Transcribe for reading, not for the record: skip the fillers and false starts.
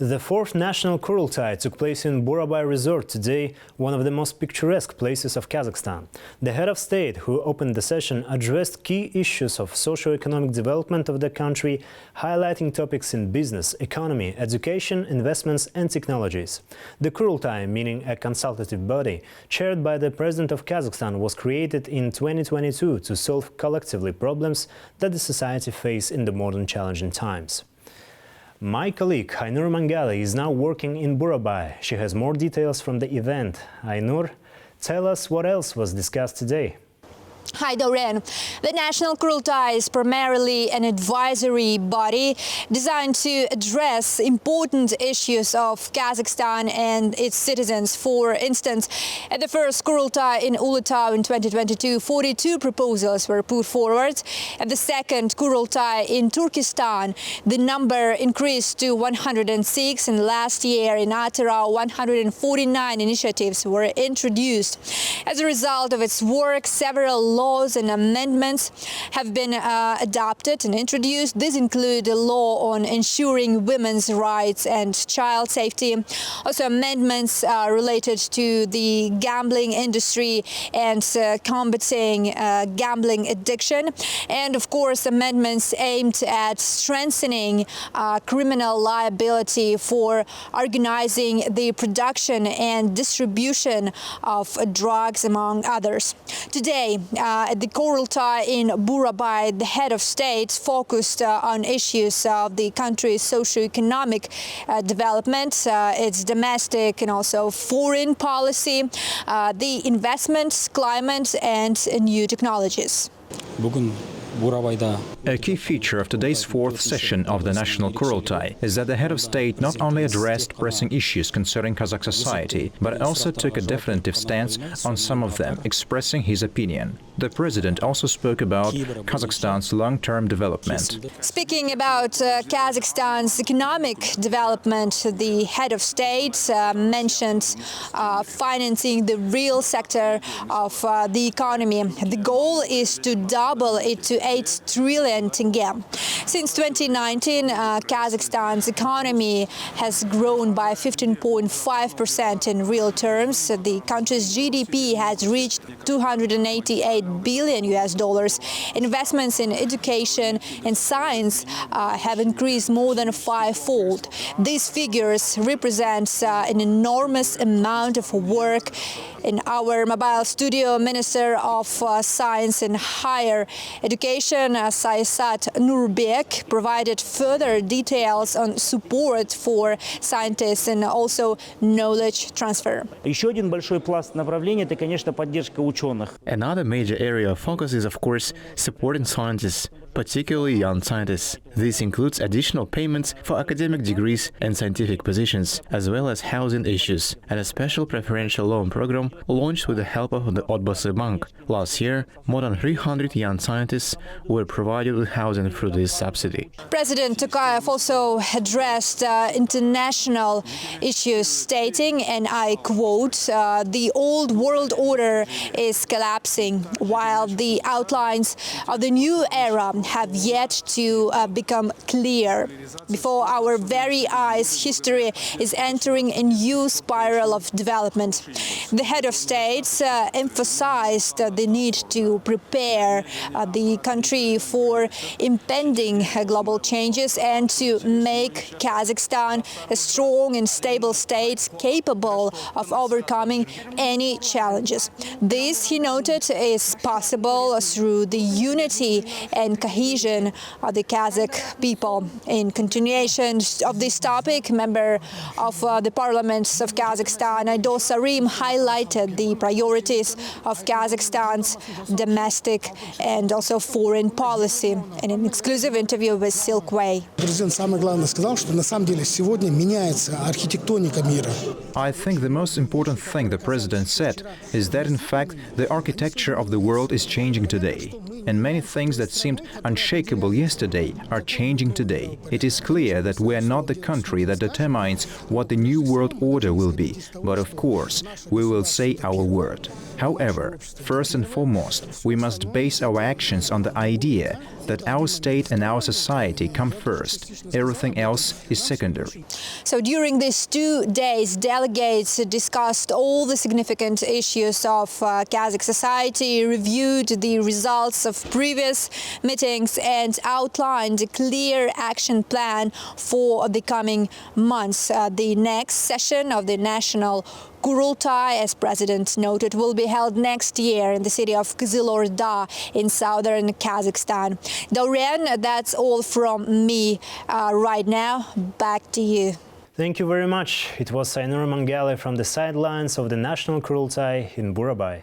The fourth national Kurultai took place in Burabay Resort today, one of the most picturesque places of Kazakhstan. The head of state, who opened the session, addressed key issues of socio-economic development of the country, highlighting topics in business, economy, education, investments and technologies. The Kurultai, meaning a consultative body, chaired by the President of Kazakhstan, was created in 2022 to solve collectively problems that the society faces in the modern challenging times. My colleague Ainur Mangali is now working in Burabay. She has more details from the event. Ainur, tell us what else was discussed today. Hi, Doreen. The National Kurultai is primarily an advisory body designed to address important issues of Kazakhstan and its citizens. For instance, at the first Kurultai in Ulutau in 2022, 42 proposals were put forward. At the second Kurultai in Turkestan, the number increased to 106, and last year in Atyrau, 149 initiatives were introduced. As a result of its work, several laws and amendments have been adopted and introduced. These include a law on ensuring women's rights and child safety, also amendments related to the gambling industry and combating gambling addiction, and of course amendments aimed at strengthening criminal liability for organizing the production and distribution of drugs, among others. Today, at the Kurultai in Burabay, the head of state focused on issues of the country's socio-economic development, its domestic and also foreign policy, the investments, climate and new technologies. A key feature of today's fourth session of the National Kurultai is that the head of state not only addressed pressing issues concerning Kazakh society, but also took a definitive stance on some of them, expressing his opinion. The president also spoke about Kazakhstan's long-term development. Speaking about Kazakhstan's economic development, the head of state mentioned financing the real sector of the economy. The goal is to double it to 8 trillion tenge. Since 2019, Kazakhstan's economy has grown by 15.5% in real terms. The country's GDP has reached $288 billion US. Investments in education and science have increased more than fivefold. These figures represent an enormous amount of work. In our mobile studio, Minister of Science and Higher Education, Saisat Nurbek, provided further details on support for scientists and also knowledge transfer. Another major area of focus is, of course, supporting scientists, particularly young scientists. This includes additional payments for academic degrees and scientific positions, as well as housing issues, and a special preferential loan program launched with the help of the Odbасы Bank. Last year, more than 300 young scientists were provided with housing through this subsidy. President Tokayev also addressed international issues, stating, and I quote, "The old world order is collapsing, while the outlines of the new era have yet to become clear. Before our very eyes, history is entering a new spiral of development." The head of state emphasized the need to prepare the country for impending global changes and to make Kazakhstan a strong and stable state capable of overcoming any challenges. This, he noted, is possible through the unity and cohesion of the Kazakh people. In continuation of this topic, member of the parliaments of Kazakhstan, Aido Sarim, highlighted the priorities of Kazakhstan's domestic and also foreign policy in an exclusive interview with Silkway. I think the most important thing the president said is that, in fact, the architecture of the world is changing today. and many things that seemed unshakable yesterday are changing today. It is clear that we are not the country that determines what the new world order will be, but of course, we will say our word. However, first and foremost, we must base our actions on the idea that our state and our society come first. Everything else is secondary. So during these 2 days, delegates discussed all the significant issues of Kazakh society, reviewed the results of previous meetings and outlined a clear action plan for the coming months. The next session of the National Kurultai, as President noted, will be held next year in the city of Kızılorda in southern Kazakhstan. Dorian, that's all from me right now. Back to you. Thank you very much. It was Sainur Mangale from the sidelines of the National Kurultai in Burabai.